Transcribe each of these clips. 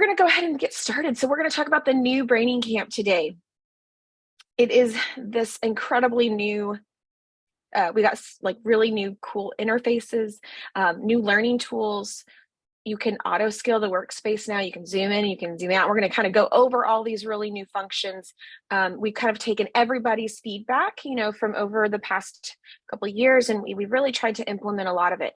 going to go ahead and get started. So we're going to talk about the new Brainingcamp today. It is this incredibly new, we got like really new cool interfaces, new learning tools. You can auto scale the workspace now. You can zoom in, you can zoom out. We're going to kind of go over all these really new functions. We've kind of taken everybody's feedback, from over the past couple of years, and we've really tried to implement a lot of it.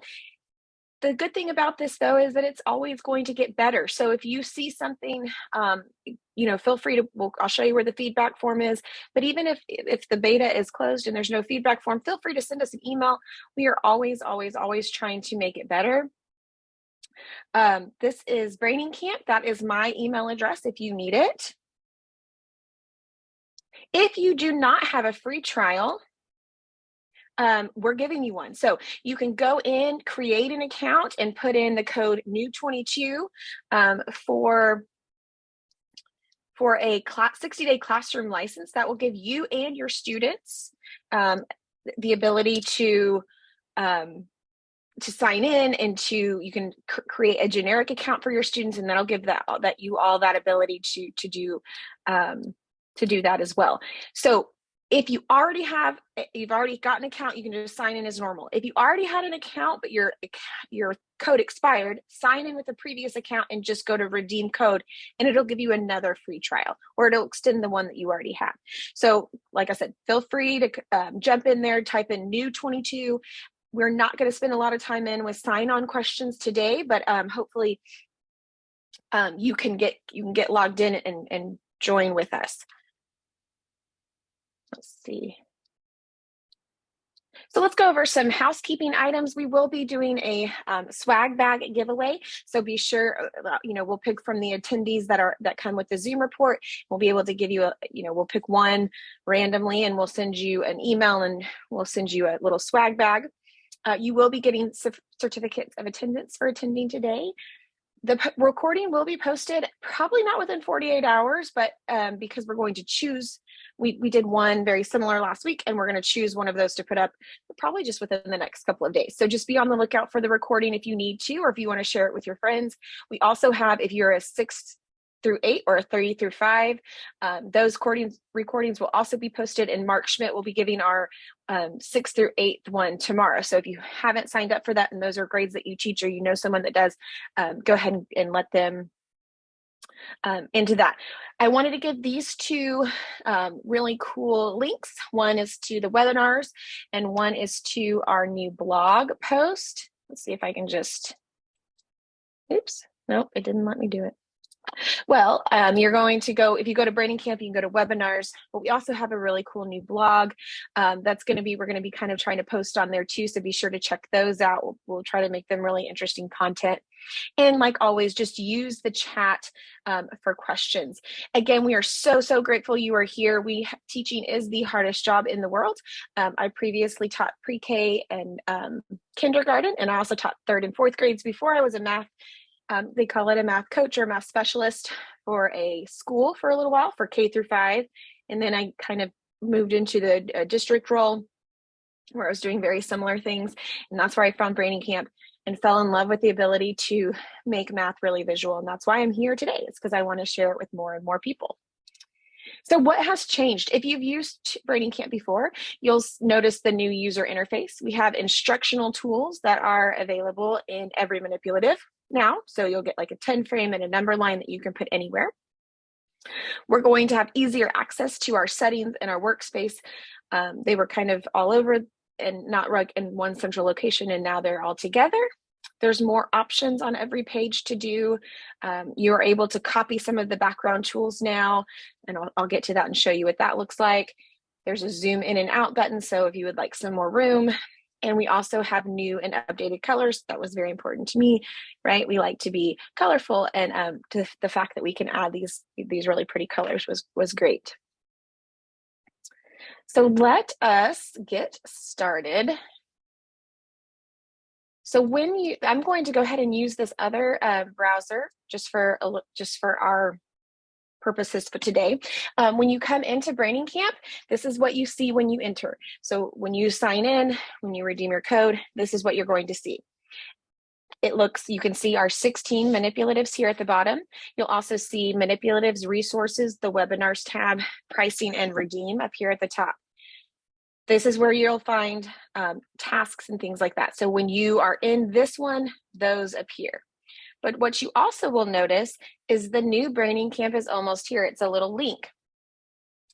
The good thing about this, though, is that it's always going to get better. So if you see something, feel free to, I'll show you where the feedback form is. But even if the beta is closed and there's no feedback form, feel free to send us an email. We are always, always, always trying to make it better. This is Brainingcamp. That is my email address if you need it. If you do not have a free trial, we're giving you one. So you can go in, create an account, and put in the code NEW22 for a 60-day classroom license that will give you and your students the ability to sign in, and you can create a generic account for your students, and that'll give you all that ability to do that as well. So if you've already got an account, you can just sign in as normal. If you already had an account, but your code expired, sign in with a previous account and just go to redeem code, and it'll give you another free trial, or it'll extend the one that you already have. So like I said, feel free to jump in there, type in new22. We're not going to spend a lot of time in with sign-on questions today, but hopefully you can get logged in and join with us. Let's see. So let's go over some housekeeping items. We will be doing a swag bag giveaway. So be sure, we'll pick from the attendees that come with the Zoom report. We'll be able to give you we'll pick one randomly, and we'll send you an email, and we'll send you a little swag bag. You will be getting certificates of attendance for attending today. The recording will be posted probably not within 48 hours, but because we're going to choose, we did one very similar last week, and we're going to choose one of those to put up probably just within the next couple of days. So just be on the lookout for the recording if you need to, or if you want to share it with your friends. We also have, if you're a 6 through 8 or a 3 through 5, those recordings will also be posted, and Mark Schmidt will be giving our 6th through 8th one tomorrow. So if you haven't signed up for that, and those are grades that you teach, or you know someone that does, go ahead and let them into that. I wanted to give these two really cool links. One is to the webinars, and one is to our new blog post. Let's see if I can just, oops, nope, it didn't let me do it. Well, you're going to go, if you go to Brainingcamp, you can go to webinars, but we also have a really cool new blog we're going to be kind of trying to post on there too. So be sure to check those out. We'll try to make them really interesting content. And like always, just use the chat for questions. Again, we are so, so grateful you are here. Teaching is the hardest job in the world. I previously taught pre-K and kindergarten, and I also taught 3rd and 4th grades before I was a math. They call it a math coach or a math specialist for a school for a little while, for K through 5. And then I kind of moved into the district role where I was doing very similar things. And that's where I found Brainingcamp and fell in love with the ability to make math really visual. And that's why I'm here today. It's because I want to share it with more and more people. So what has changed? If you've used Brainingcamp before, you'll notice the new user interface. We have instructional tools that are available in every manipulative now. So you'll get like a 10 frame and a number line that you can put anywhere. We're going to have easier access to our settings and our workspace. They were kind of all over and not in one central location, and now they're all together. There's more options on every page to do. You're able to copy some of the background tools now, and I'll get to that and show you what that looks like. There's a zoom in and out button, so if you would like some more room. And we also have new and updated colors. That was very important to me, right? We like to be colorful, and the fact that we can add these really pretty colors was great. So let us get started. So I'm going to go ahead and use this other browser just for our purposes for today. When you come into Brainingcamp, this is what you see when you enter. So when you sign in, when you redeem your code, this is what you're going to see. You can see our 16 manipulatives here at the bottom. You'll also see manipulatives, resources, the webinars tab, pricing, and redeem up here at the top. This is where you'll find tasks and things like that. So when you are in this one, those appear. But what you also will notice is the new Brainingcamp is almost here. It's a little link.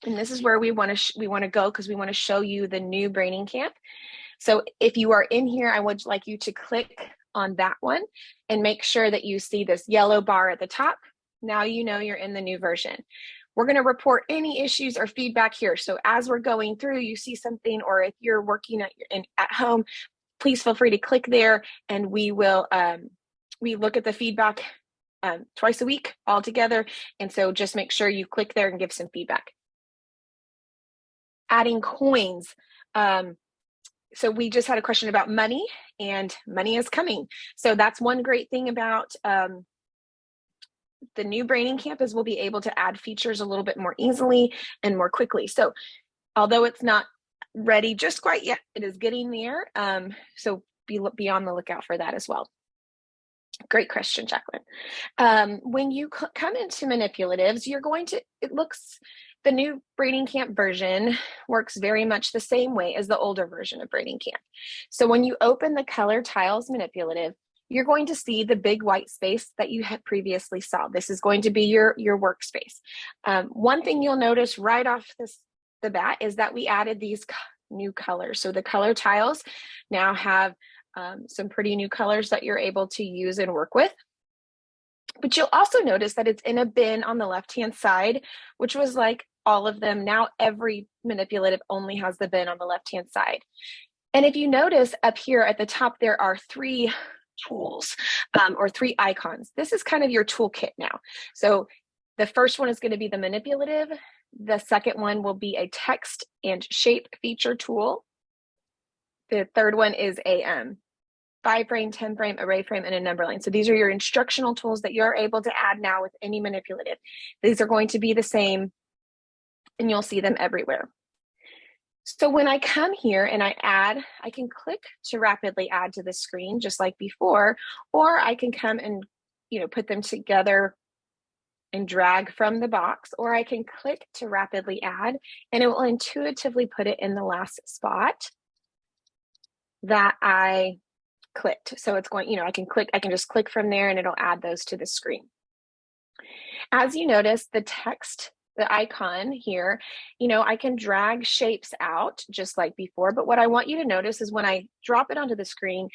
And this is where we want to go, because we want to show you the new Brainingcamp. So if you are in here, I would like you to click on that one and make sure that you see this yellow bar at the top. Now you know you're in the new version. We're going to report any issues or feedback here. So as we're going through, you see something, or if you're working at home, please feel free to click there, and we will we look at the feedback twice a week all together. And so just make sure you click there and give some feedback. Adding coins. So we just had a question about money, and money is coming. So that's one great thing about the new Brainingcamp is we'll be able to add features a little bit more easily and more quickly. So although it's not ready just quite yet, it is getting there. So be on the lookout for that as well. Great question, Jacqueline. When you come into manipulatives, you're going to, the new Brainingcamp version works very much the same way as the older version of Brainingcamp. So when you open the color tiles manipulative, you're going to see the big white space that you had previously saw. This is going to be your workspace. One thing you'll notice right off the bat is that we added these new colors. So the color tiles now have some pretty new colors that you're able to use and work with. But you'll also notice that it's in a bin on the left-hand side, which was like all of them. Now every manipulative only has the bin on the left-hand side. And if you notice up here at the top, there are 3 tools or 3 icons. This is kind of your toolkit now. So the first one is going to be the manipulative. The second one will be a text and shape feature tool. The third one is a 5-frame, 10-frame, array frame, and a number line. So these are your instructional tools that you're able to add now with any manipulative. These are going to be the same, and you'll see them everywhere. So when I come here and I can click to rapidly add to the screen just like before, or I can come and put them together and drag from the box, or I can click to rapidly add, and it will intuitively put it in the last spot that I clicked. So it's going, I can just click from there and it'll add those to the screen. As you notice, the text, the icon here, I can drag shapes out just like before, but what I want you to notice is when I drop it onto the screen,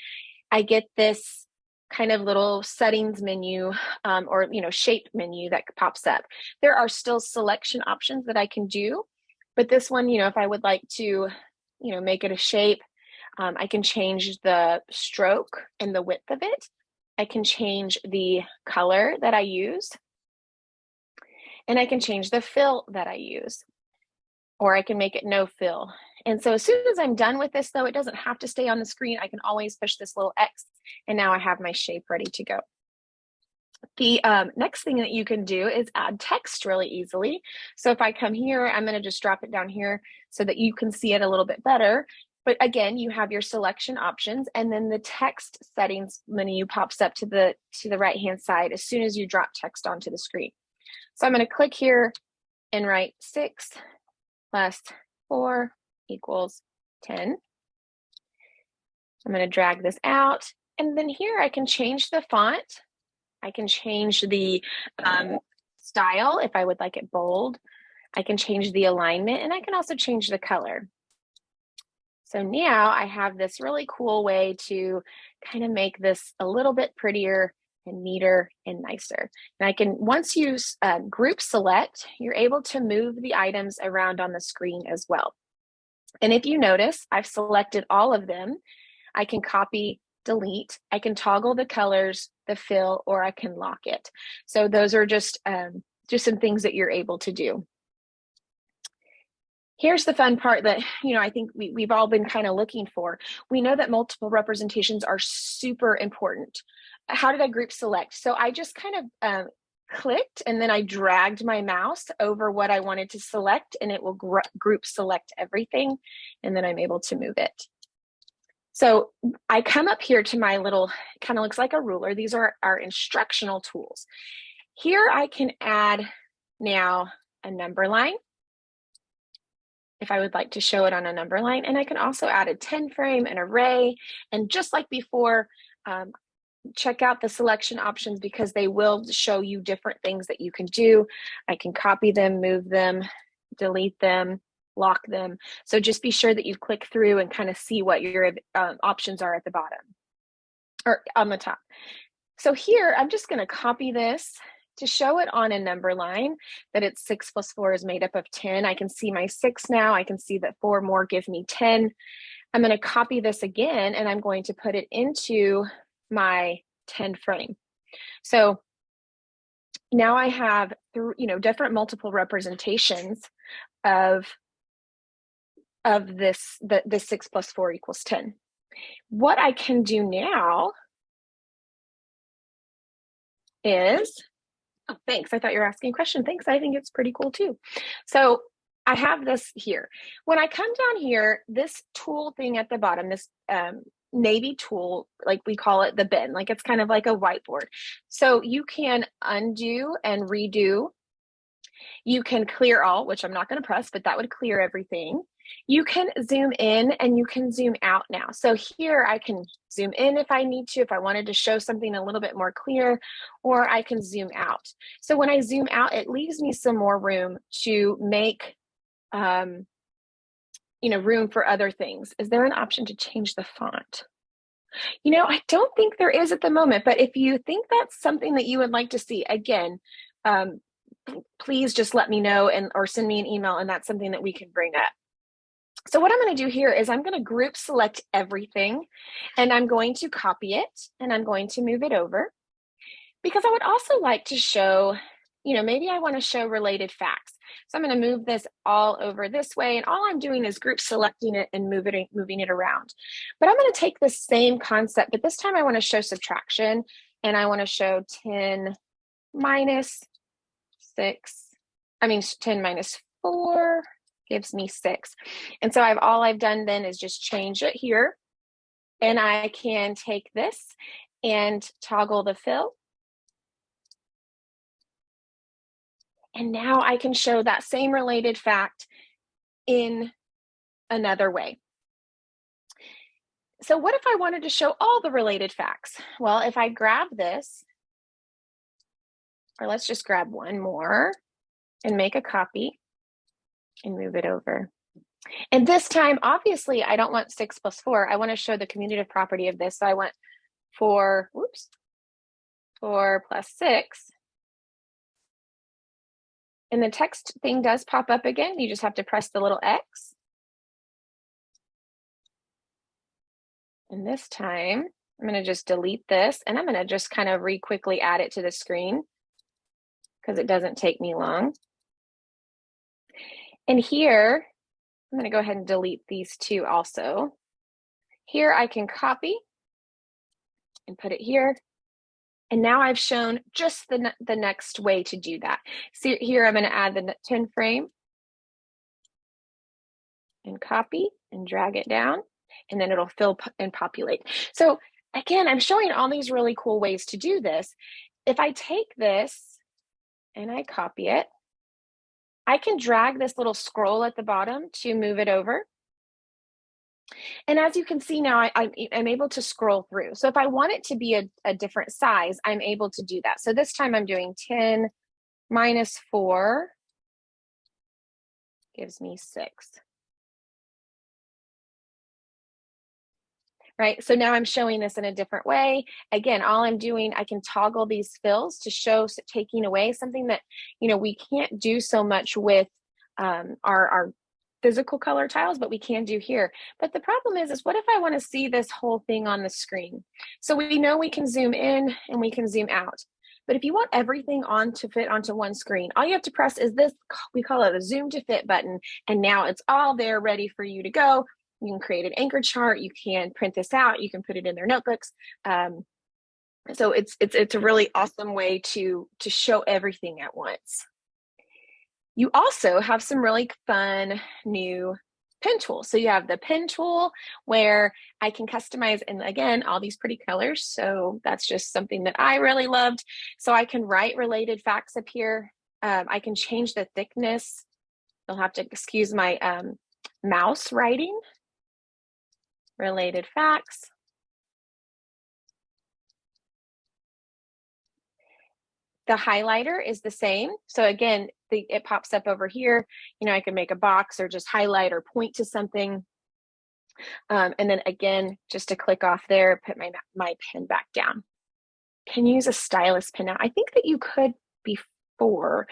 I get this kind of little settings menu or shape menu that pops up. There are still selection options that I can do, but this one, if I would like to, make it a shape, I can change the stroke and the width of it. I can change the color that I use, and I can change the fill that I use, or I can make it no fill. And so as soon as I'm done with this, though, it doesn't have to stay on the screen. I can always push this little X, and now I have my shape ready to go. The next thing that you can do is add text really easily. So if I come here, I'm going to just drop it down here so that you can see it a little bit better. But again, you have your selection options, and then the text settings menu pops up to the right-hand side as soon as you drop text onto the screen. So I'm going to click here and write 6 plus 4 equals 10. I'm going to drag this out, and then here I can change the font. I can change the style if I would like it bold. I can change the alignment, and I can also change the color. So now I have this really cool way to kind of make this a little bit prettier and neater and nicer. And I can, once you group select, you're able to move the items around on the screen as well. And if you notice, I've selected all of them. I can copy, delete, I can toggle the colors, the fill, or I can lock it. So those are just some things that you're able to do. Here's the fun part that, I think we've all been kind of looking for. We know that multiple representations are super important. How did I group select? So I just kind of clicked, and then I dragged my mouse over what I wanted to select, and it will group select everything, and then I'm able to move it. So I come up here to my little, kind of looks like a ruler. These are our instructional tools. Here I can add now a number line if I would like to show it on a number line. And I can also add a 10 frame, an array, and just like before, check out the selection options because they will show you different things that you can do. I can copy them, move them, delete them, lock them. So just be sure that you click through and kind of see what your options are at the bottom or on the top. So here, I'm just going to copy this to show it on a number line that it's 6 plus 4 is made up of 10. I can see my 6 now. I can see that 4 more give me 10. I'm going to copy this again, and I'm going to put it into my 10 frame. So now I have, different multiple representations of this, the 6 plus 4 equals 10. What I can do now is, oh, thanks. I thought you were asking a question. Thanks. I think it's pretty cool too. So I have this here. When I come down here, this tool thing at the bottom, this navy tool, like we call it the bin, like it's kind of like a whiteboard. So you can undo and redo. You can clear all, which I'm not going to press, but that would clear everything. You can zoom in and you can zoom out now. So here I can zoom in if I need to, if I wanted to show something a little bit more clear, or I can zoom out. So when I zoom out, it leaves me some more room to make, room for other things. Is there an option to change the font? I don't think there is at the moment, but if you think that's something that you would like to see, again, please just let me know or send me an email, and that's something that we can bring up. So what I'm going to do here is I'm going to group select everything, and I'm going to copy it, and I'm going to move it over because I would also like to show, maybe I want to show related facts. So I'm going to move this all over this way, and all I'm doing is group selecting it and moving it around. But I'm going to take the same concept, but this time I want to show subtraction, and I want to show 10 minus 10 minus 4 gives me 6. And so all I've done then is just change it here. And I can take this and toggle the fill. And now I can show that same related fact in another way. So what if I wanted to show all the related facts? Well, if I grab this, or let's just grab one more and make a copy and move it over. And this time, obviously, I don't want 6 plus 4. I want to show the commutative property of this. So I want 4 plus 6. And the text thing does pop up again. You just have to press the little X. And this time, I'm going to just delete this, and I'm going to just kind of quickly add it to the screen because it doesn't take me long. And here, I'm going to go ahead and delete these two also. Here I can copy and put it here. And now I've shown just the next way to do that. So here I'm going to add the 10 frame and copy and drag it down, and then it'll fill and populate. So again, I'm showing all these really cool ways to do this. If I take this and I copy it, I can drag this little scroll at the bottom to move it over. And as you can see now, I'm able to scroll through. So if I want it to be a different size, I'm able to do that. So this time I'm doing 10 minus 4 gives me 6. Right, so now I'm showing this in a different way. Again, all I'm doing, I can toggle these fills to show taking away something that, we can't do so much with our physical color tiles, but we can do here. But the problem is what if I want to see this whole thing on the screen? So we know we can zoom in and we can zoom out. But if you want everything to fit onto one screen, all you have to press is this, we call it a zoom to fit button. And now it's all there ready for you to go. You can create an anchor chart. You can print this out. You can put it in their notebooks. So it's a really awesome way to show everything at once. You also have some really fun new pen tool. So you have the pen tool where I can customize, and again, all these pretty colors. So that's just something that I really loved. So I can write related facts up here. I can change the thickness. You'll have to excuse my mouse writing. Related facts. The highlighter is the same. So again, it pops up over here. You know, I can make a box or just highlight or point to something. And then again, just to click off there, put my pen back down. Can you use a stylus pen now? I think that you could before,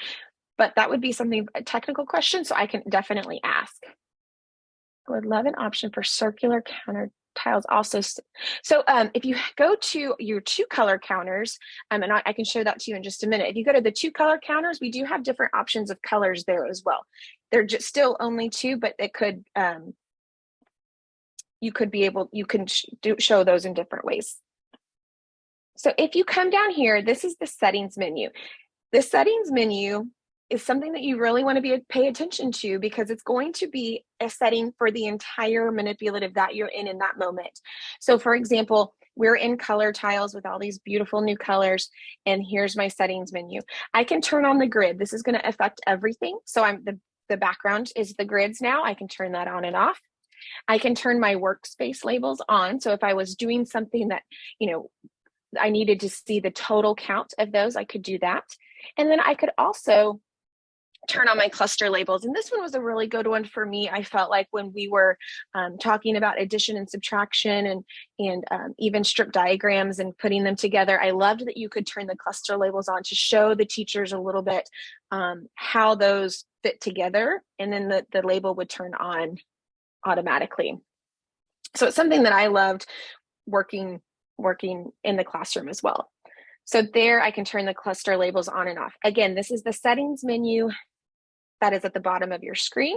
but that would be a technical question, so I can definitely ask. I would love an option for circular counter tiles also. So if you go to your 2-color counters, and I can show that to you in just a minute. If you go to the 2-color counters, we do have different options of colors there as well. They're just still only 2, but it could, you can show those in different ways. So if you come down here, this is the settings menu. The settings menu is something that you really want to pay attention to, because it's going to be a setting for the entire manipulative that you're in that moment. So for example, we're in color tiles with all these beautiful new colors, and here's my settings menu. I can turn on the grid. This is going to affect everything. So the background is the grids now. I can turn that on and off. I can turn my workspace labels on. So if I was doing something that, you know, I needed to see the total count of those, I could do that. And then I could also turn on my cluster labels. And this one was a really good one for me. I felt like when we were talking about addition and subtraction and even strip diagrams and putting them together, I loved that you could turn the cluster labels on to show the teachers a little bit how those fit together. And then the label would turn on automatically. So it's something that I loved working in the classroom as well. So there I can turn the cluster labels on and off. Again, this is the settings menu that is at the bottom of your screen.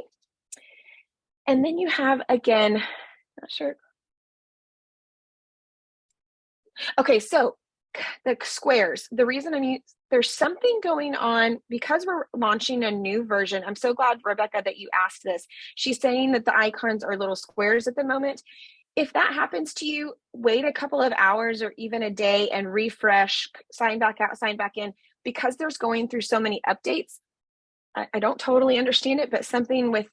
And then you have, again, not sure. Okay, so the squares, the reason there's something going on because we're launching a new version. I'm so glad, Rebecca, that you asked this. She's saying that the icons are little squares at the moment. If that happens to you, wait a couple of hours or even a day and refresh, sign back out, sign back in, because there's going through so many updates. I don't totally understand it, but something with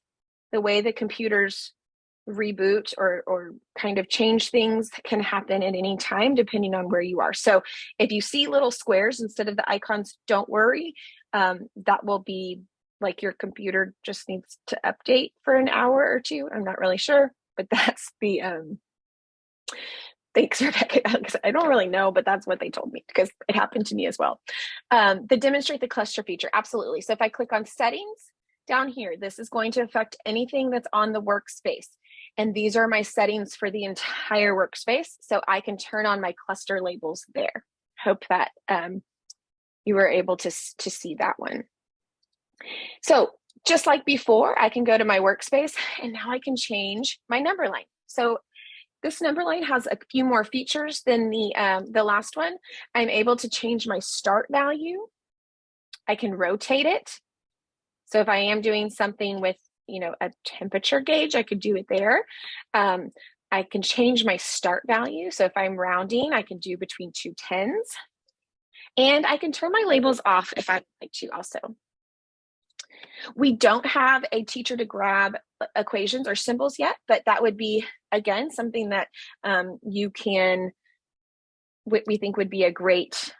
the way the computers reboot or kind of change things can happen at any time depending on where you are. So if you see little squares instead of the icons, don't worry. That will be like your computer just needs to update for an hour or two. I'm not really sure, but that's the thanks, Rebecca. I don't really know, but that's what they told me because it happened to me as well. The demonstrate the cluster feature, absolutely. So if I click on settings down here, this is going to affect anything that's on the workspace. And these are my settings for the entire workspace. So I can turn on my cluster labels there. Hope that you were able to see that one. So just like before, I can go to my workspace and now I can change my number line. So this number line has a few more features than the last one. I'm able to change my start value. I can rotate it. So if I am doing something with, you know, a temperature gauge, I could do it there. I can change my start value. So if I'm rounding, I can do between 2 tens. And I can turn my labels off if I'd like to also. We don't have a teacher to grab equations or symbols yet, but that would be, again, something that you can, we think would be a great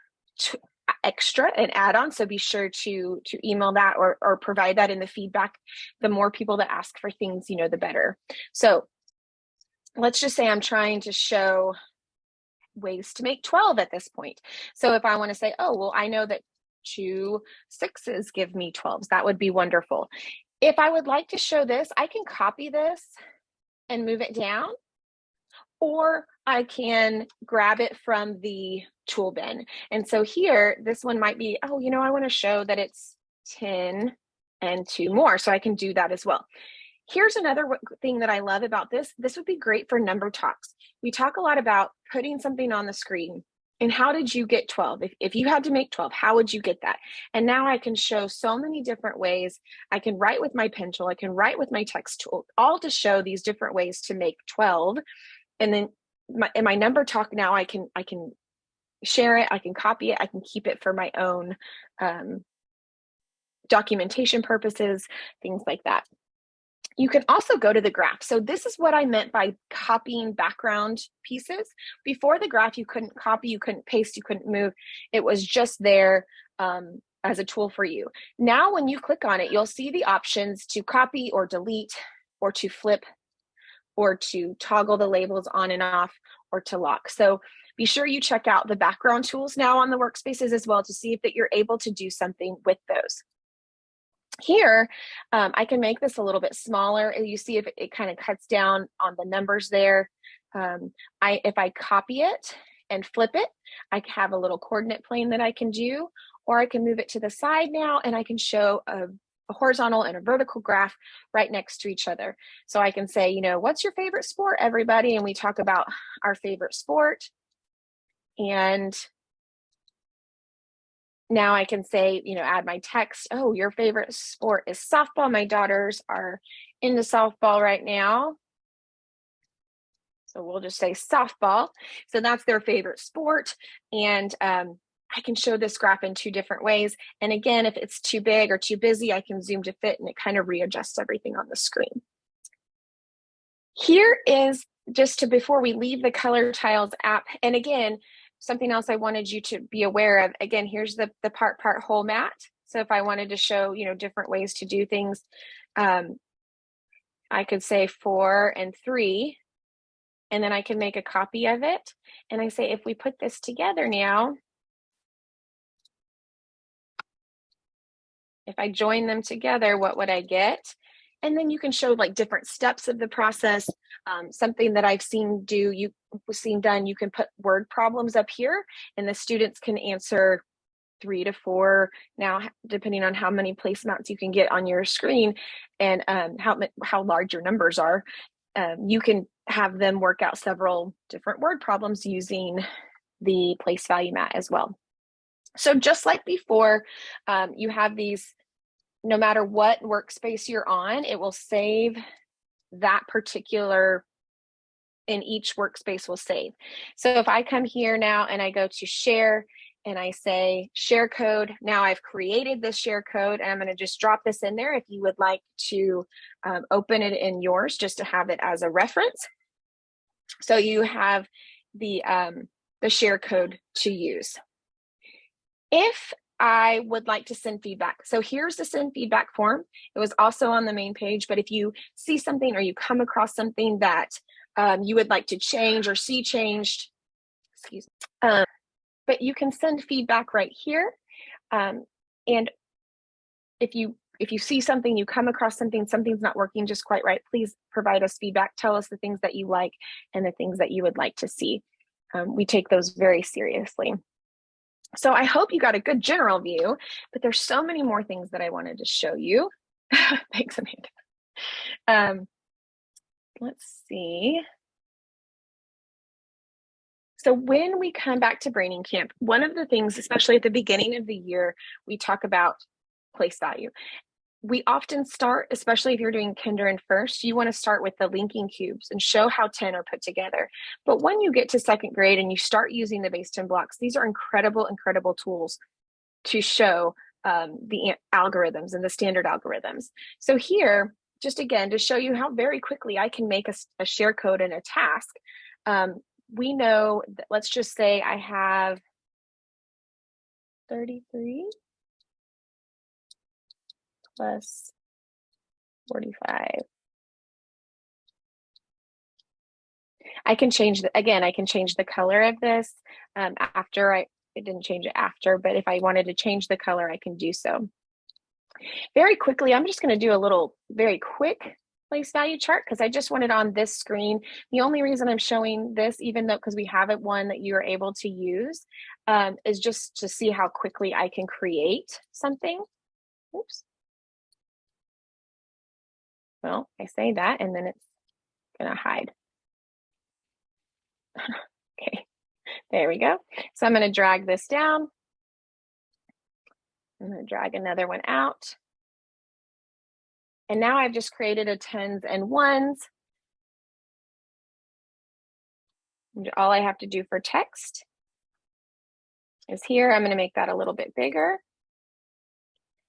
extra and add-on. So be sure to email that or provide that in the feedback. The more people that ask for things, you know, the better. So let's just say I'm trying to show ways to make 12 at this point. So if I want to say, oh, well, I know that 2 6s give me 12s, that would be wonderful. If I would like to show this, I can copy this and move it down, or I can grab it from the tool bin. And so here, this one might be, oh, you know, I want to show that it's 10 and 2 more. So I can do that as well. Here's another thing that I love about this. This would be great for number talks. We talk a lot about putting something on the screen And how did you get 12? If you had to make 12, how would you get that? And now I can show so many different ways. I can write with my pen tool. I can write with my text tool, all to show these different ways to make 12. And then in my number talk now, I can share it. I can copy it. I can keep it for my own documentation purposes, things like that. You can also go to the graph. So this is what I meant by copying background pieces. Before the graph, you couldn't copy, you couldn't paste, you couldn't move. It was just there as a tool for you. Now, when you click on it, you'll see the options to copy or delete, or to flip, or to toggle the labels on and off, or to lock. So be sure you check out the background tools now on the workspaces as well to see if that you're able to do something with those. Here, I can make this a little bit smaller. You see if it kind of cuts down on the numbers there. If I copy it and flip it, I have a little coordinate plane that I can do, or I can move it to the side now and I can show a horizontal and a vertical graph right next to each other. So I can say, what's your favorite sport, everybody? And we talk about our favorite sport. And now I can say, add my text. Oh, your favorite sport is softball. My daughters are into softball right now. So we'll just say softball. So that's their favorite sport. And I can show this graph in two different ways. And again, if it's too big or too busy, I can zoom to fit and it kind of readjusts everything on the screen. Here is before we leave the Color Tiles app. And again, something else I wanted you to be aware of. Again, here's the part whole mat. So if I wanted to show, different ways to do things, I could say 4 and 3, and then I can make a copy of it. And I say, if we put this together now, if I join them together, what would I get? And then you can show like different steps of the process. Something that I've seen done, you can put word problems up here and the students can answer 3 to 4 now, depending on how many placemats you can get on your screen and how large your numbers are. You can have them work out several different word problems using the place value mat as well. So just like before, you have these, no matter what workspace you're on, it will save that particular, in each workspace will save. So if I come here now and I go to share and I say share code, now I've created this share code and I'm going to just drop this in there if you would like to open it in yours just to have it as a reference. So you have the share code to use. If I would like to send feedback. So here's the send feedback form. It was also on the main page, but if you see something or you come across something that you would like to change or see changed, but you can send feedback right here. And if you see something, you come across something's not working just quite right, please provide us feedback. Tell us the things that you like and the things that you would like to see. We take those very seriously. So I hope you got a good general view, but there's so many more things that I wanted to show you. Thanks, Amanda. Let's see. So when we come back to Brainingcamp, one of the things, especially at the beginning of the year, we talk about place value. We often start, especially if you're doing kinder and first, you want to start with the linking cubes and show how 10 are put together. But when you get to second grade and you start using the base 10 blocks, these are incredible tools to show the algorithms and the standard algorithms. So here, just again, to show you how very quickly I can make a share code and a task, we know that, let's just say I have 33 plus 45. I can change the color of this after it didn't change it after, but if I wanted to change the color, I can do so. Very quickly, I'm just going to do a little very quick place value chart because I just want it on this screen. The only reason I'm showing this, even though because we have it one that you are able to use, is just to see how quickly I can create something. Oops. Well, I say that and then it's going to hide. Okay. There we go. So I'm going to drag this down. I'm going to drag another one out. And now I've just created a tens and ones. And all I have to do for text is here. I'm going to make that a little bit bigger.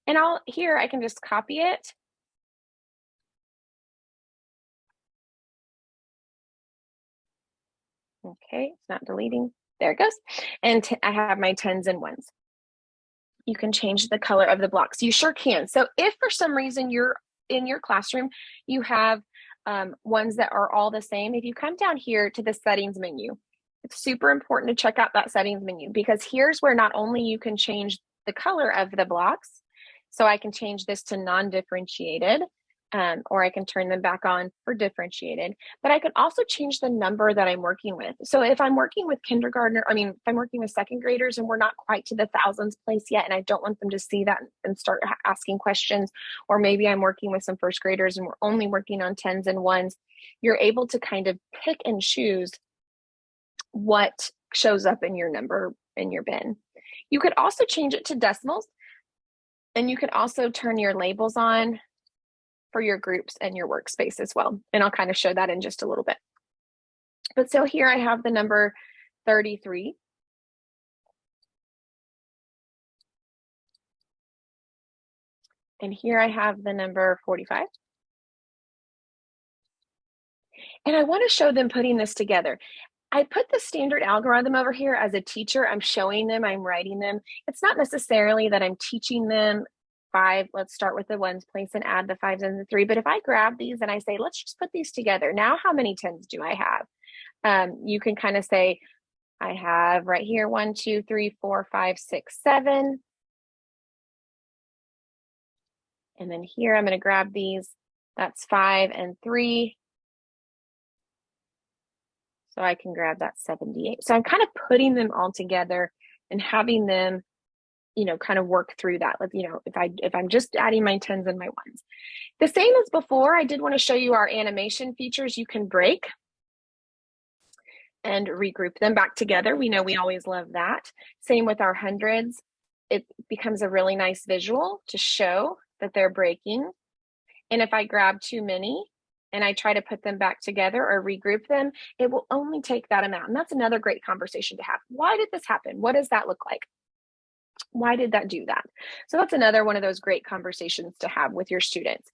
And here I can just copy it. Okay, it's not deleting. There it goes. And I have my tens and ones. You can change the color of the blocks. You sure can. So if for some reason you're in your classroom, you have ones that are all the same, if you come down here to the settings menu, it's super important to check out that settings menu, because here's where not only you can change the color of the blocks, so I can change this to non-differentiated, or I can turn them back on for differentiated, but I can also change the number that I'm working with. So if I'm working with if I'm working with second graders and we're not quite to the thousands place yet, and I don't want them to see that and start asking questions, or maybe I'm working with some first graders and we're only working on tens and ones, you're able to kind of pick and choose what shows up in your number in your bin. You could also change it to decimals, and you could also turn your labels on for your groups and your workspace as well. And I'll kind of show that in just a little bit. But so here I have the number 33. And here I have the number 45. And I want to show them putting this together. I put the standard algorithm over here as a teacher. I'm showing them, I'm writing them. It's not necessarily that I'm teaching them five, let's start with the ones place and add the fives and the three. But if I grab these and I say, let's just put these together. Now, how many tens do I have? You can kind of say, I have right here, 1, 2, 3, 4, 5, 6, 7. And then here, I'm going to grab these. That's 5 and 3. So I can grab that 78. So I'm kind of putting them all together and having them, kind of work through that. If I'm just adding my tens and my ones. The same as before, I did want to show you our animation features. You can break and regroup them back together. We know we always love that. Same with our hundreds. It becomes a really nice visual to show that they're breaking. And if I grab too many and I try to put them back together or regroup them, it will only take that amount. And that's another great conversation to have. Why did this happen? What does that look like? Why did that do that? So that's another one of those great conversations to have with your students.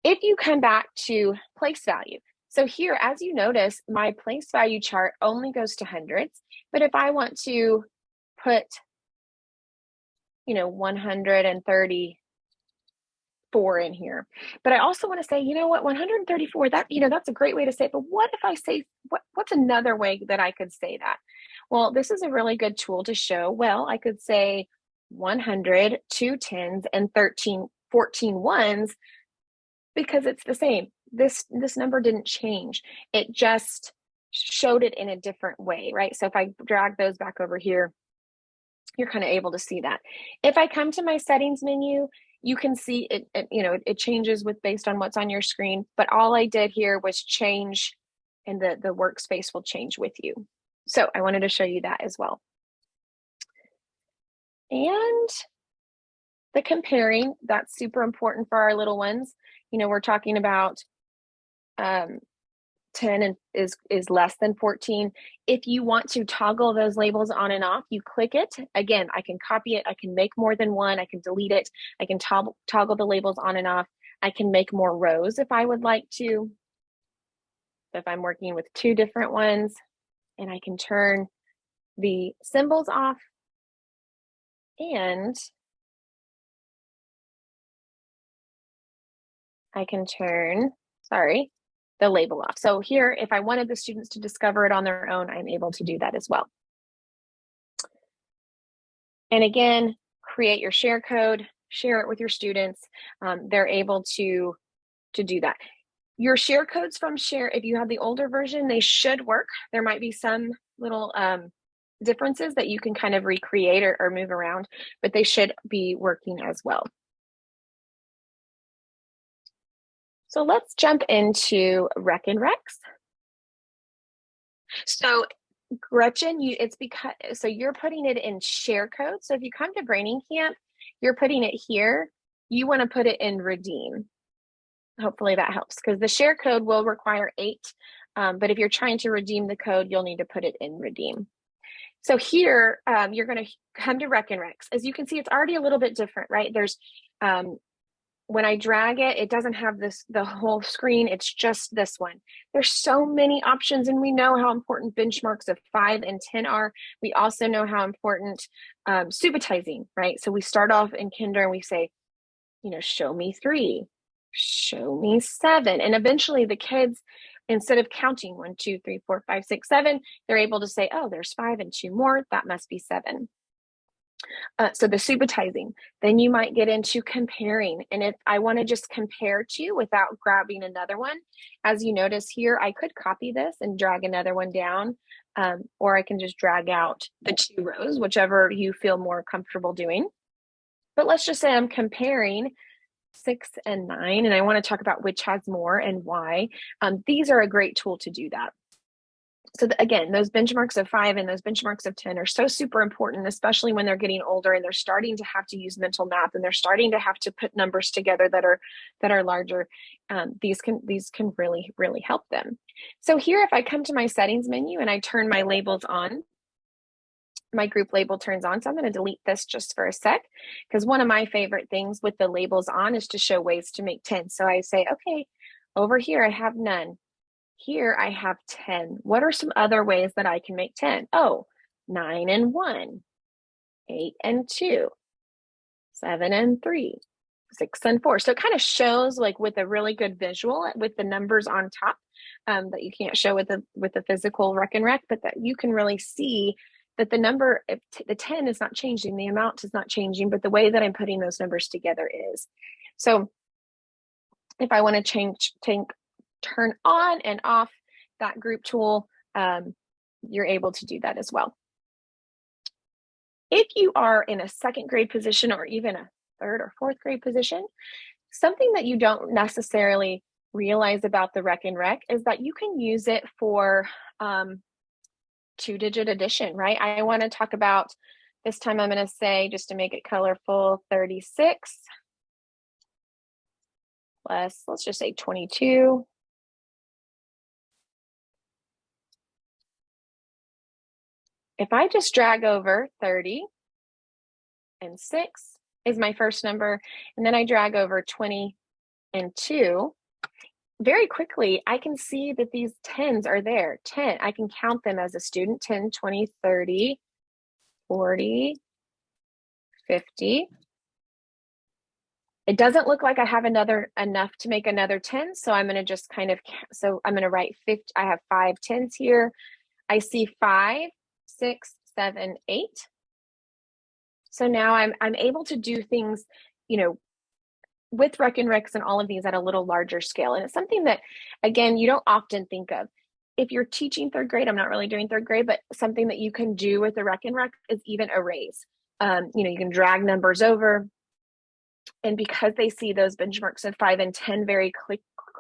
If you come back to place value, so here, as you notice, my place value chart only goes to hundreds. But if I want to put, 134 in here, but I also want to say, you know what, 134, that's a great way to say it. But what if I say, what's another way that I could say that? Well, this is a really good tool to show. Well, I could say 100, 2 tens, and 14 ones, because it's the same. This number didn't change. It just showed it in a different way, right? So if I drag those back over here, you're kind of able to see that. If I come to my settings menu, you can see it changes based on what's on your screen, but all I did here was change, and the workspace will change with you. So I wanted to show you that as well. And the comparing, that's super important for our little ones. We're talking about 10 is less than 14. If you want to toggle those labels on and off, you click it. Again, I can copy it. I can make more than one. I can delete it. I can toggle the labels on and off. I can make more rows if I would like to. So if I'm working with 2 different ones, and I can turn the symbols off, and I can turn, the label off. So here, if I wanted the students to discover it on their own, I'm able to do that as well. And again, create your share code, share it with your students. They're able to do that. Your share codes from Share, if you have the older version, they should work. There might be some little differences that you can kind of recreate or move around, but they should be working as well. So let's jump into Rec and Recs. So Gretchen, it's because, so you're putting it in share code. So if you come to Brainingcamp, you're putting it here. You want to put it in redeem. Hopefully that helps, because the share code will require 8. But if you're trying to redeem the code, you'll need to put it in redeem. So here, you're going to come to Rec and Recs. As you can see, it's already a little bit different, right? There's, when I drag it, it doesn't have the whole screen. It's just this one. There's so many options, and we know how important benchmarks of 5 and 10 are. We also know how important subitizing, right? So we start off in kinder and we say, show me 3, show me 7. And eventually the kids, instead of counting 1, 2, 3, 4, 5, 6, 7, they're able to say, oh, there's 5 and 2 more. That must be 7. So the subitizing. Then you might get into comparing. And if I want to just compare 2 without grabbing another one, as you notice here, I could copy this and drag another one down, or I can just drag out the 2 rows, whichever you feel more comfortable doing. But let's just say I'm comparing 6 and 9, and I want to talk about which has more and why. These are a great tool to do that. So again, those benchmarks of 5 and those benchmarks of 10 are so super important, especially when they're getting older and they're starting to have to use mental math and they're starting to have to put numbers together that are larger. These can really, really help them. So here, if I come to my settings menu and I turn my labels on, my group label turns on. So I'm going to delete this just for a sec, because one of my favorite things with the labels on is to show ways to make 10. So I say, okay, over here I have none. Here I have 10. What are some other ways that I can make 10? Oh, 9 and 1, 8 and 2, 7 and 3, 6 and 4. So it kind of shows, like, with a really good visual with the numbers on top, that you can't show with the physical Rec and Rec, but that you can really see that the number, the 10 is not changing, the amount is not changing, but the way that I'm putting those numbers together is. So if I want to turn on and off that group tool, you're able to do that as well. If you are in a 2nd grade position or even a 3rd or 4th grade position, something that you don't necessarily realize about the Rec and Rec is that you can use it for 2-digit addition, right? I want to talk about, this time I'm going to say, just to make it colorful, 36 plus, let's just say 22. If I just drag over 30 and 6 is my first number, and then I drag over 20 and 2, very quickly, I can see that these 10s are there. 10, I can count them as a student, 10, 20, 30, 40, 50. It doesn't look like I have enough to make another 10, so I'm going to just I'm going to write 50. I have 5 10s here. I see 5, 6, 7, 8. So now I'm able to do things, with Rec and Recs and all of these at a little larger scale. And it's something that, again, you don't often think of. If you're teaching 3rd grade, I'm not really doing 3rd grade, but something that you can do with the Rec and Rec is even arrays. You can drag numbers over, and because they see those benchmarks of 5 and 10 very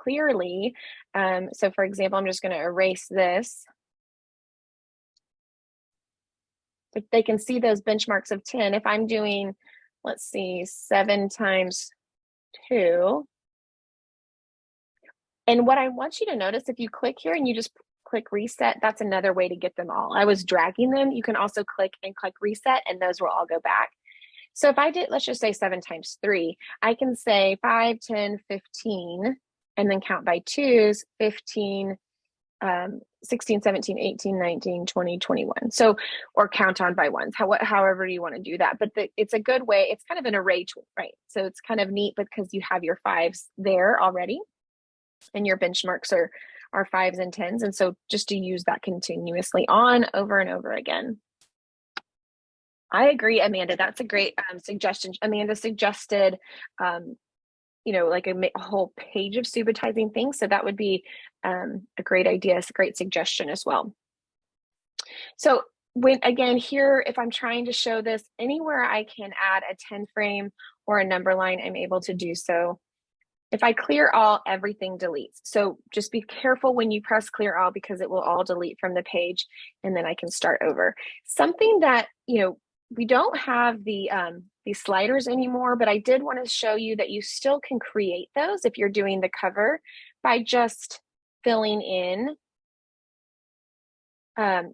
clearly, so for example, I'm just going to erase this. If they can see those benchmarks of 10, if I'm doing, let's see, 7 times 2. And what I want you to notice, if you click here and you just click reset, that's another way to get them all. I was dragging them. You can also click reset, and those will all go back. So if I did, let's just say 7 times 3, I can say 5, 10, 15, and then count by 2s, 15, 16, 17, 18, 19, 20, 21. So, or count on by ones, however you want to do that. But it's a good way. It's kind of an array tool, right? So it's kind of neat because you have your 5s there already, and your benchmarks are 5s and 10s. And so just to use that continuously on over and over again. I agree, Amanda. That's a great suggestion. Amanda suggested, like a whole page of subitizing things. So that would be a great idea. It's a great suggestion as well. So again, here, if I'm trying to show this, anywhere I can add a 10 frame or a number line, I'm able to do so. If I clear all, everything deletes. So just be careful when you press clear all because it will all delete from the page and then I can start over. Something that, we don't have these sliders anymore, but I did want to show you that you still can create those if you're doing the cover by just filling in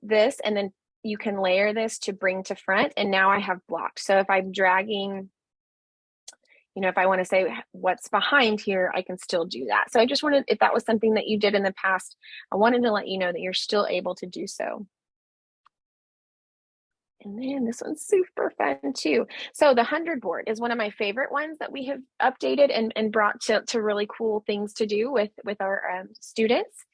this, and then you can layer this to bring to front, and now I have blocked. So if I'm dragging, if I want to say what's behind here, I can still do that. So I just wanted, if that was something that you did in the past, I wanted to let you know that you're still able to do so. And then this one's super fun too. So the 100 board is one of my favorite ones that we have updated and brought to really cool things to do with our students.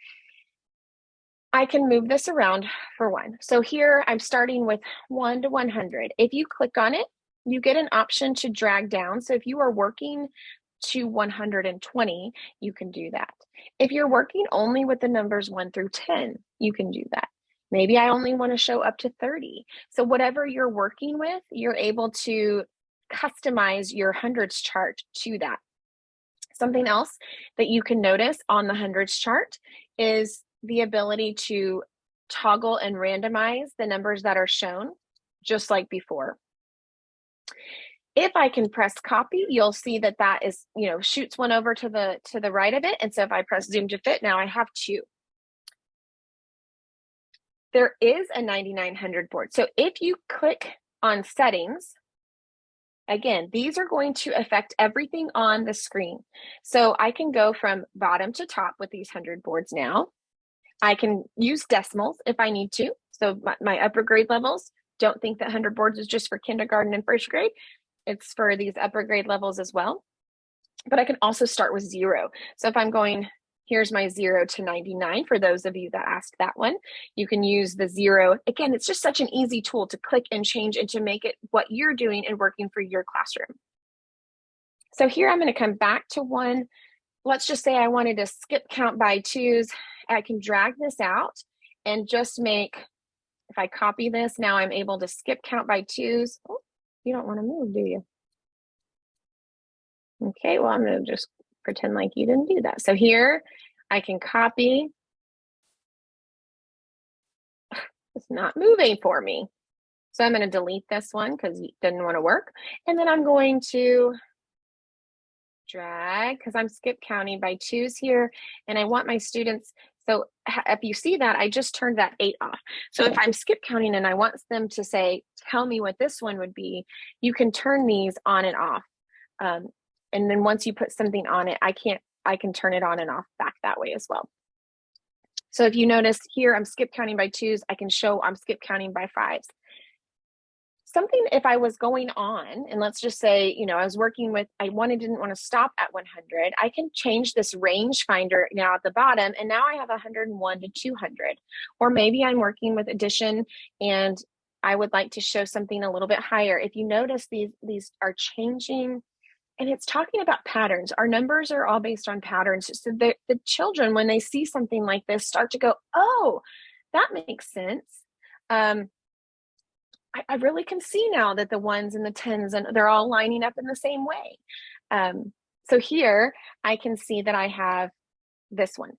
I can move this around for one. So here I'm starting with 1 to 100. If you click on it, you get an option to drag down. So if you are working to 120, you can do that. If you're working only with the numbers 1 through 10, you can do that. Maybe I only want to show up to 30. So whatever you're working with, you're able to customize your hundreds chart to that. Something else that you can notice on the hundreds chart is the ability to toggle and randomize the numbers that are shown, just like before. If I can press copy, you'll see that that is, shoots one over to the right of it. And so if I press zoom to fit, now I have 2. There is a 9900 board. So if you click on settings, again, these are going to affect everything on the screen. So I can go from bottom to top with these 100 boards now. I can use decimals if I need to. So my upper grade levels, don't think that 100 boards is just for kindergarten and first grade. It's for these upper grade levels as well. But I can also start with 0. So if I'm going, here's my 0 to 99 for those of you that asked that one. You can use the 0. Again, it's just such an easy tool to click and change and to make it what you're doing and working for your classroom. So here I'm going to come back to 1. Let's just say I wanted to skip count by 2s. I can drag this out and just make, if I copy this, now I'm able to skip count by 2s. Oh, you don't want to move, do you? Okay, well, I'm going to just pretend like you didn't do that. So here I can copy. It's not moving for me. So I'm going to delete this one because it didn't want to work. And then I'm going to drag, because I'm skip counting by 2s here. And I want my students, so if you see that, I just turned that 8 off. So if I'm skip counting and I want them to say, tell me what this one would be, you can turn these on and off. And then once you put something on it, I can turn it on and off back that way as well. So if you notice here, I'm skip counting by 2s, I can show I'm skip counting by 5s. Something, if I was going on, and let's just say, I was working with, I didn't want to stop at 100, I can change this range finder now at the bottom, and now I have 101 to 200. Or maybe I'm working with addition and I would like to show something a little bit higher. If you notice, these are changing. And it's talking about patterns. Our numbers are all based on patterns. So the children, when they see something like this, start to go, oh, that makes sense. I really can see now that the 1s and the 10s, and they're all lining up in the same way. So here I can see that I have this one.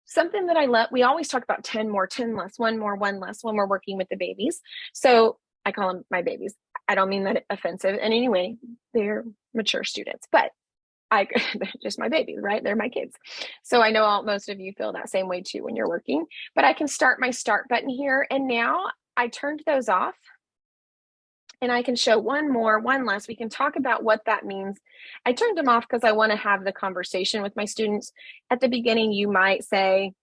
Something that I love, we always talk about 10 more, 10 less, 1 more, 1 less when we're working with the babies. So I call them my babies. I don't mean that offensive in any way. They're mature students, but they're just my babies, right? They're my kids. So I know most of you feel that same way too when you're working, but I can start my start button here. And now I turned those off and I can show 1 more, 1 less. We can talk about what that means. I turned them off because I want to have the conversation with my students. At the beginning, you might say,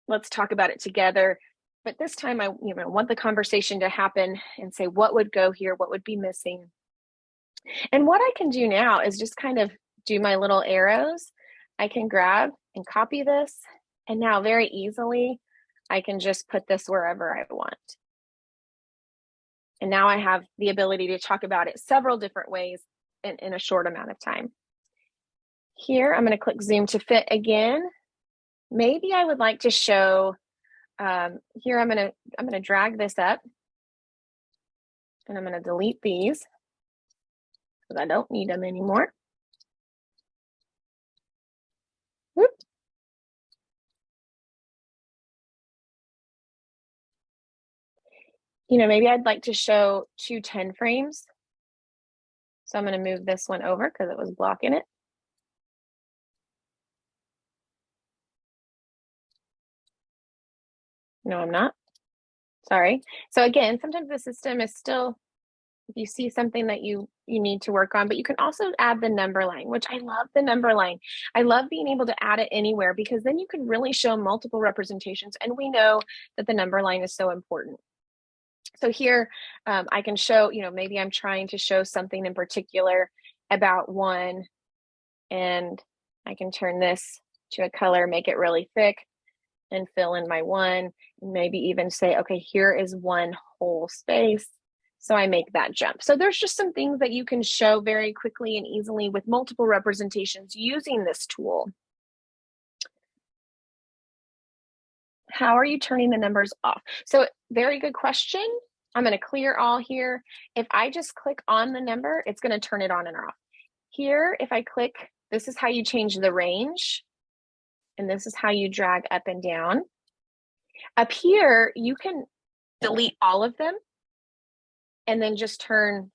let's talk about it together. But this time I want the conversation to happen and say, what would go here? What would be missing? And what I can do now is just kind of do my little arrows. I can grab and copy this. And now very easily, I can just put this wherever I want. And now I have the ability to talk about it several different ways in a short amount of time. Here, I'm going to click zoom to fit again. Maybe I would like to show, here I'm going to drag this up and I'm going to delete these because I don't need them anymore. Whoop. Maybe I'd like to show 2 10 frames. So I'm going to move this one over because it was blocking it. No, I'm not. Sorry. So again, sometimes the system is still, if you see something that you need to work on, but you can also add the number line, which I love the number line. I love being able to add it anywhere because then you can really show multiple representations. And we know that the number line is so important. So here I can show, maybe I'm trying to show something in particular about 1, and I can turn this to a color, make it really thick, and fill in my 1, and maybe even say, okay, here is 1 whole space. So I make that jump. So there's just some things that you can show very quickly and easily with multiple representations using this tool. How are you turning the numbers off? So very good question. I'm going to clear all here. If I just click on the number, it's going to turn it on and off. Here, if I click, this is how you change the range. And this is how you drag up and down. Up here, you can delete all of them and then just turn,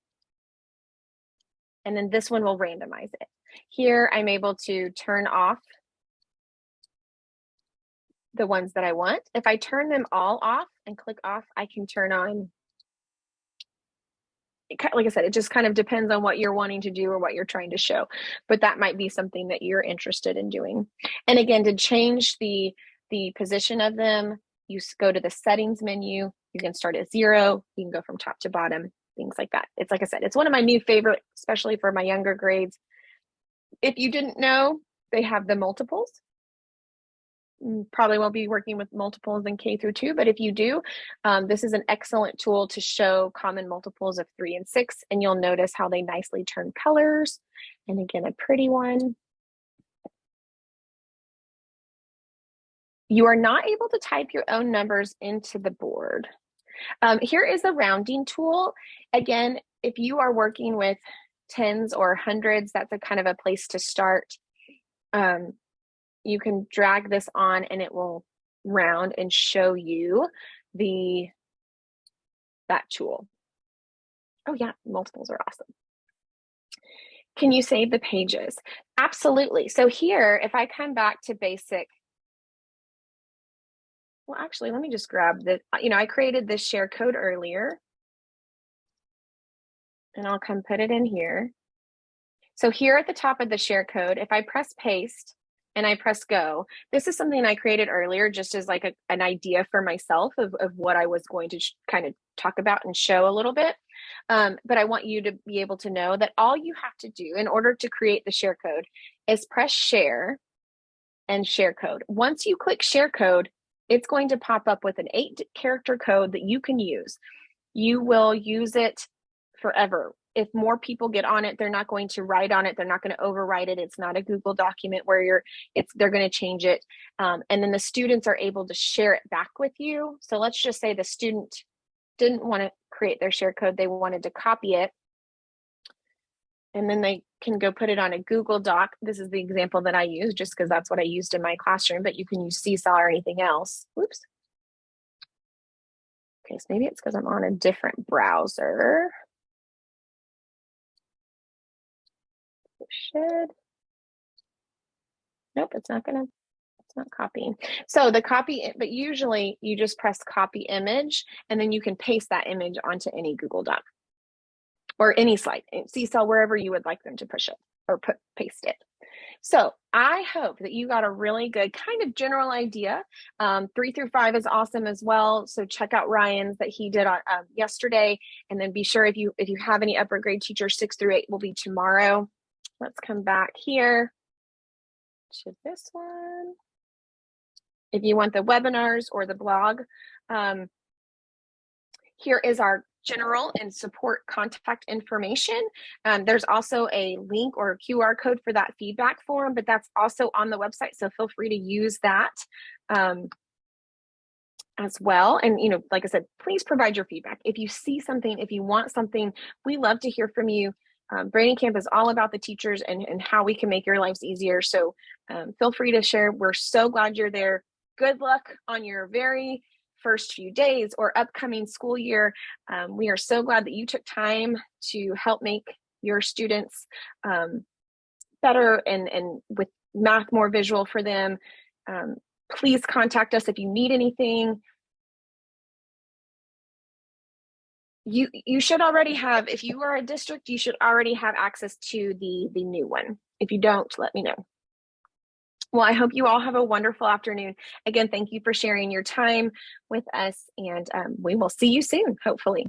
and then this one will randomize it. Here, I'm able to turn off the ones that I want. If I turn them all off and click off, I can turn on, like I said, it just kind of depends on what you're wanting to do or what you're trying to show, but that might be something that you're interested in doing. And again, to change the position of them, you go to the settings menu. You can start at 0. You can go from top to bottom, things like that. It's like I said, it's one of my new favorite, especially for my younger grades. If you didn't know, they have the multiples. Probably won't be working with multiples in K-2, but if you do, this is an excellent tool to show common multiples of 3 and 6, and you'll notice how they nicely turn colors. And again, a pretty one. You are not able to type your own numbers into the board. Here is the rounding tool. Again, if you are working with tens or hundreds, that's a kind of a place to start. You can drag this on and it will round and show you that tool. Oh yeah, multiples are awesome. Can you save the pages? Absolutely. So here, if I come back to basic, well, actually, let me just grab the, I created this share code earlier, and I'll come put it in here. So here at the top of the share code, if I press paste and I press go, this is something I created earlier just as like an idea for myself of what I was going to kind of talk about and show a little bit. But I want you to be able to know that all you have to do in order to create the share code is press share and share code. Once you click share code, it's going to pop up with an 8-character code that you can use. You will use it forever. If more people get on it, they're not going to write on it. They're not going to overwrite it. It's not a Google document where they're going to change it. And then the students are able to share it back with you. So let's just say the student didn't want to create their share code. They wanted to copy it. And then they can go put it on a Google Doc. This is the example that I use just because that's what I used in my classroom, but you can use Seesaw or anything else. Whoops. Okay, so maybe it's because I'm on a different browser. Should. Nope, it's not copying. So the copy, but usually you just press copy image and then you can paste that image onto any Google Doc or any slide, Seesaw, wherever you would like them to push it or paste it. So I hope that you got a really good kind of general idea. 3 through 5 is awesome as well. So check out Ryan's that he did on yesterday, and then be sure if you have any upper grade teachers, 6 through 8 will be tomorrow. Let's come back here to this one. If you want the webinars or the blog, here is our general and support contact information. There's also a link or a QR code for that feedback form, but that's also on the website. So feel free to use that as well. And, like I said, please provide your feedback. If you see something, if you want something, we love to hear from you. Brainingcamp is all about the teachers and how we can make your lives easier. So feel free to share. We're so glad you're there. Good luck on your very first few days or upcoming school year. We are so glad that you took time to help make your students better and with math more visual for them. Please contact us if you need anything. You should already have, if you are a district, you should already have access to the new one. If you don't, let me know. Well, I hope you all have a wonderful afternoon. Again, thank you for sharing your time with us, and we will see you soon, hopefully.